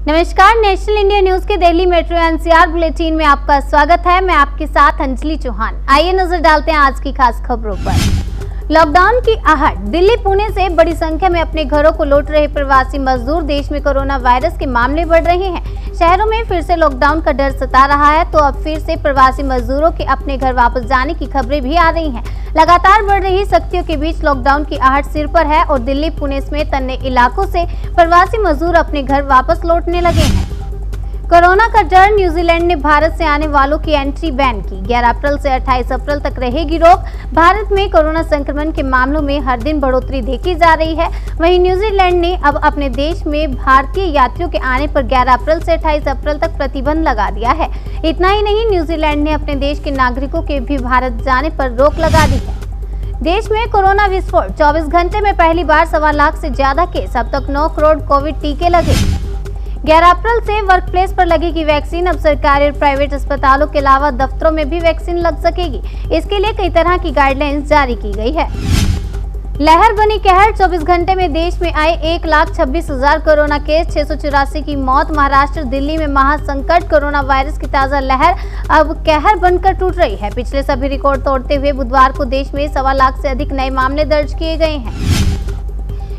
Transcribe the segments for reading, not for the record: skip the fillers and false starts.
नमस्कार, national India news के Delhi metro NCR bulletin में आपका स्वागत है। मैं आपके साथ अंजलि चौहान। आइए नजर डालते हैं आज की खास खबरों पर। लॉकडाउन की आहट। दिल्ली पुणे से बड़ी संख्या में अपने घरों को लौट रहे प्रवासी मजदूर। देश में कोरोना वायरस के मामले बढ़ रहे हैं। शहरों में फिर से लॉकडाउन का डर सता रहा है, तो अब फिर से प्रवासी मजदूरों के अपने घर वापस जाने की खबरें भी आ रही हैं। लगातार बढ़ रही सख्तियों के बीच लॉकडाउन की आहट सिर पर है और दिल्ली पुणे समेत अन्य इलाकों से प्रवासी मजदूर अपने घर वापस लौटने लगे हैं। कोरोना का डर। न्यूजीलैंड ने भारत से आने वालों की एंट्री बैन की। 11 अप्रैल से 28 अप्रैल तक रहेगी रोक। भारत में कोरोना संक्रमण के मामलों में हर दिन बढ़ोतरी देखी जा रही है। वहीं न्यूजीलैंड ने अब अपने देश में भारतीय यात्रियों के आने पर 11 अप्रैल से 28 अप्रैल तक प्रतिबंध लगा दिया है। इतना ही नहीं, न्यूजीलैंड ने अपने देश के नागरिकों के भी भारत जाने पर रोक लगा दी है। देश में कोरोना विस्फोट। 24 घंटे में पहली बार 1.25 लाख से ज्यादा केस। अब तक 9 करोड़ कोविड टीके लगे। 11 अप्रैल से वर्क प्लेस पर लगेगी वैक्सीन। अब सरकारी और प्राइवेट अस्पतालों के अलावा दफ्तरों में भी वैक्सीन लग सकेगी। इसके लिए कई तरह की गाइडलाइंस जारी की गई है। लहर बनी कहर। 24 घंटे में देश में आए 1,26,000 कोरोना केस। 684 की मौत। महाराष्ट्र दिल्ली में महासंकट। कोरोना वायरस की ताजा लहर अब कहर बनकर टूट रही है। पिछले सभी रिकॉर्ड तोड़ते हुए बुधवार को देश में 1.25 लाख से अधिक नए मामले दर्ज किए गए हैं।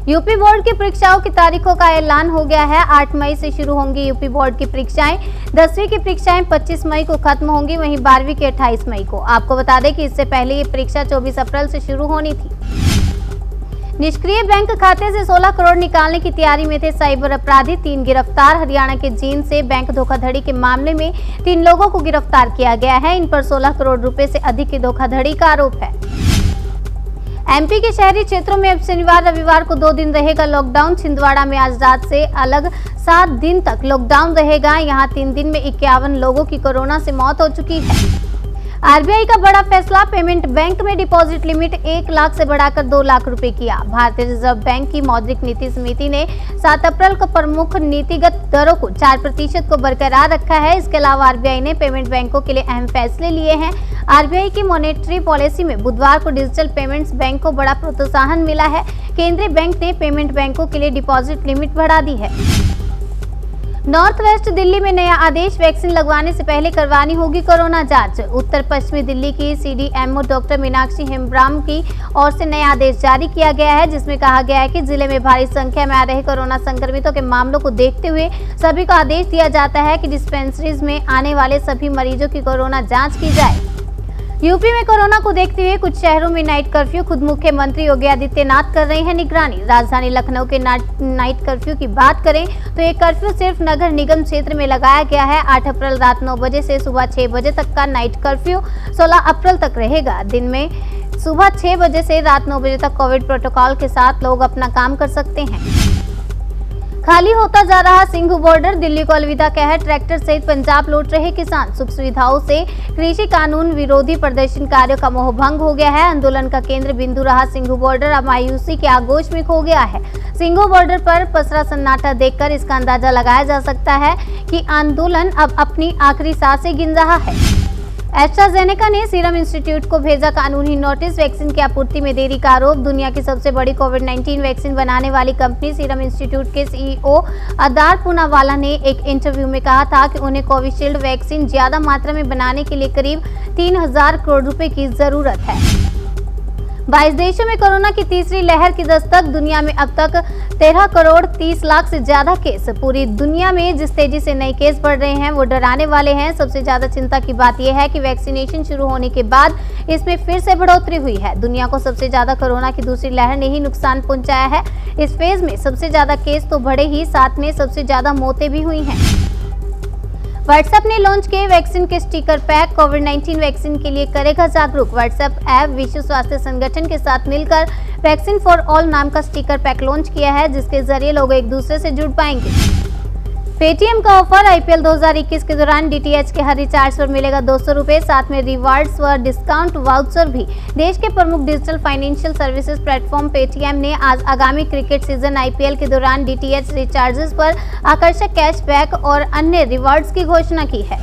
यूपी बोर्ड की परीक्षाओं की तारीखों का ऐलान हो गया है। 8 मई से शुरू होंगी यूपी बोर्ड की परीक्षाएं। 10वीं की परीक्षाएं 25 मई को खत्म होंगी, वहीं 12वीं की 28 मई को। आपको बता दें कि इससे पहले ये परीक्षा 24 अप्रैल से शुरू होनी थी। निष्क्रिय बैंक खाते से 16 करोड़ निकालने की तैयारी में थे साइबर अपराधी। 3 गिरफ्तार। हरियाणा के जींद से बैंक धोखाधड़ी के मामले में 3 लोगों को गिरफ्तार किया गया है। इन पर 16 करोड़ रुपए से अधिक की धोखाधड़ी का आरोप है। एमपी के शहरी क्षेत्रों में अब शनिवार रविवार को 2 दिन रहेगा लॉकडाउन। छिंदवाड़ा में आज रात से अलग 7 दिन तक लॉकडाउन रहेगा। यहां 3 दिन में 51 लोगों की कोरोना से मौत हो चुकी है। आरबीआई का बड़ा फैसला। पेमेंट बैंक में डिपॉजिट लिमिट 1 लाख से बढ़ाकर 2 लाख रुपए किया। भारतीय रिजर्व बैंक की मौद्रिक नीति समिति ने 7 अप्रैल को प्रमुख नीतिगत दरों को 4% को बरकरार रखा है। इसके अलावा आरबीआई ने पेमेंट बैंकों के लिए अहम फैसले लिए हैं। आरबीआई की मॉनेटरी पॉलिसी में बुधवार को डिजिटल पेमेंट्स बैंक को बड़ा प्रोत्साहन मिला है। केंद्रीय बैंक ने पेमेंट बैंकों के लिए डिपॉजिट लिमिट बढ़ा दी है। नॉर्थ वेस्ट दिल्ली में नया आदेश। वैक्सीन लगवाने से पहले करवानी होगी कोरोना जांच। उत्तर पश्चिमी दिल्ली की सीडीएमओ डॉक्टर मीनाक्षी हेम्ब्राम की ओर से नया आदेश जारी किया गया है, जिसमें कहा गया है कि जिले में भारी संख्या में आ रहे कोरोना संक्रमितों के मामलों को देखते हुए सभी को आदेश दिया जाता है कि डिस्पेंसरीज में आने वाले सभी मरीजों की कोरोना जाँच की जाए। यूपी में कोरोना को देखते हुए कुछ शहरों में नाइट कर्फ्यू। खुद मुख्यमंत्री योगी आदित्यनाथ कर रहे हैं निगरानी। राजधानी लखनऊ के नाइट कर्फ्यू की बात करें तो ये कर्फ्यू सिर्फ नगर निगम क्षेत्र में लगाया गया है। 8 अप्रैल रात 9 बजे से सुबह 6 बजे तक का नाइट कर्फ्यू 16 अप्रैल तक रहेगा। दिन में सुबह 6 बजे से रात 9 बजे तक कोविड प्रोटोकॉल के साथ लोग अपना काम कर सकते हैं। खाली होता जा रहा सिंघू बॉर्डर। दिल्ली को अलविदा कह ट्रैक्टर सहित पंजाब लौट रहे किसान। सुख सुविधाओं से कृषि कानून विरोधी प्रदर्शनकारियों का मोहभंग हो गया है। आंदोलन का केंद्र बिंदु रहा सिंघू बॉर्डर अब मायूसी के आगोश में खो गया है। सिंघू बॉर्डर पर पसरा सन्नाटा देखकर इसका अंदाजा लगाया जा सकता है कि आंदोलन अब अपनी आखिरी सांसें गिन रहा है। एस्ट्राजेनेका ने सीरम इंस्टीट्यूट को भेजा कानूनी नोटिस। वैक्सीन की आपूर्ति में देरी का आरोप। दुनिया की सबसे बड़ी कोविड-19 वैक्सीन बनाने वाली कंपनी सीरम इंस्टीट्यूट के सीईओ अदार पूनावाला ने एक इंटरव्यू में कहा था कि उन्हें कोविशील्ड वैक्सीन ज्यादा मात्रा में बनाने के लिए करीब 3,000 करोड़ रुपए की जरूरत है। 22 देशों में कोरोना की तीसरी लहर की दस्तक। दुनिया में अब तक 13 करोड़ 30 लाख से ज्यादा केस। पूरी दुनिया में जिस तेजी से नए केस बढ़ रहे हैं वो डराने वाले हैं। सबसे ज्यादा चिंता की बात यह है कि वैक्सीनेशन शुरू होने के बाद इसमें फिर से बढ़ोतरी हुई है। दुनिया को सबसे ज्यादा कोरोना की दूसरी लहर ने ही नुकसान पहुंचाया है। इस फेज में सबसे ज्यादा केस तो बढ़े ही, साथ में सबसे ज्यादा मौतें भी हुई हैं। व्हाट्सएप ने लॉन्च किए वैक्सीन के स्टिकर पैक। कोविड-19 वैक्सीन के लिए करेगा जागरूक। व्हाट्सएप ऐप विश्व स्वास्थ्य संगठन के साथ मिलकर वैक्सीन फॉर ऑल नाम का स्टिकर पैक लॉन्च किया है, जिसके जरिए लोग एक दूसरे से जुड़ पाएंगे। पेटीएम का ऑफर। आईपीएल 2021 के दौरान डीटीएच के हर रिचार्ज पर मिलेगा 200 रुपए, साथ में रिवार्ड्स व डिस्काउंट वाउचर भी। देश के प्रमुख digital financial services platform Paytm ने आज आगामी क्रिकेट सीजन आईपीएल के दौरान डीटीएच रिचार्जेस पर आकर्षक कैशबैक और अन्य रिवार्ड्स की घोषणा की है।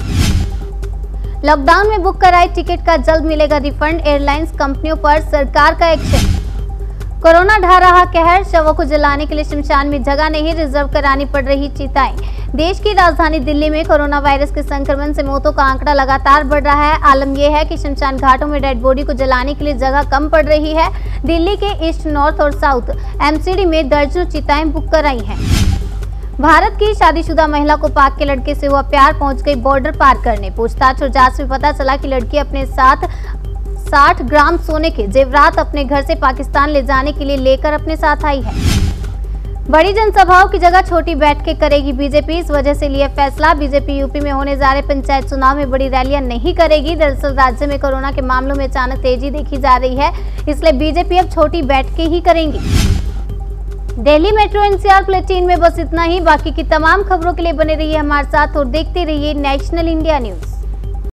लॉकडाउन में बुक कराए टिकट का जल्द मिलेगा रिफंड। एयरलाइंस कंपनियों पर सरकार का एक्शन। कोरोना ढा रहा कहर, शवों को जलाने के लिए शमशान में जगह नहीं, रिजर्व करानी पड़ रही चिताएं। देश की राजधानी दिल्ली में कोरोना वायरस के संक्रमण से मौतों का आंकड़ा लगातार बढ़ रहा है। आलम यह है कि शमशान घाटों में डेड बॉडी को जलाने के लिए जगह कम पड़ रही है। दिल्ली के ईस्ट, नॉर्थ और साउथ एमसीडी में दर्जनों चिताएं बुक कराई हैं। भारत की शादीशुदा महिला को पाक के लड़के से हुआ प्यार, पहुंच गई बॉर्डर पार करने। पूछताछ और जांच में पता चला कि लड़की अपने साथ 60 ग्राम सोने के जेवरात अपने घर से पाकिस्तान ले जाने के लिए लेकर अपने साथ आई है। बड़ी जनसभाओं की जगह छोटी बैठकें करेगी बीजेपी, इस वजह से लिया फैसला। बीजेपी यूपी में होने जा रहे पंचायत चुनाव में बड़ी रैलियां नहीं करेगी। दरअसल राज्य में कोरोना के मामलों में अचानक तेजी देखी जा रही है, इसलिए बीजेपी अब छोटी बैठकें ही करेंगी। दिल्ली मेट्रो एनसीआर बुलेटिन में बस इतना ही। बाकी की तमाम खबरों के लिए बने रहिए हमारे साथ और देखते रहिए नेशनल इंडिया न्यूज।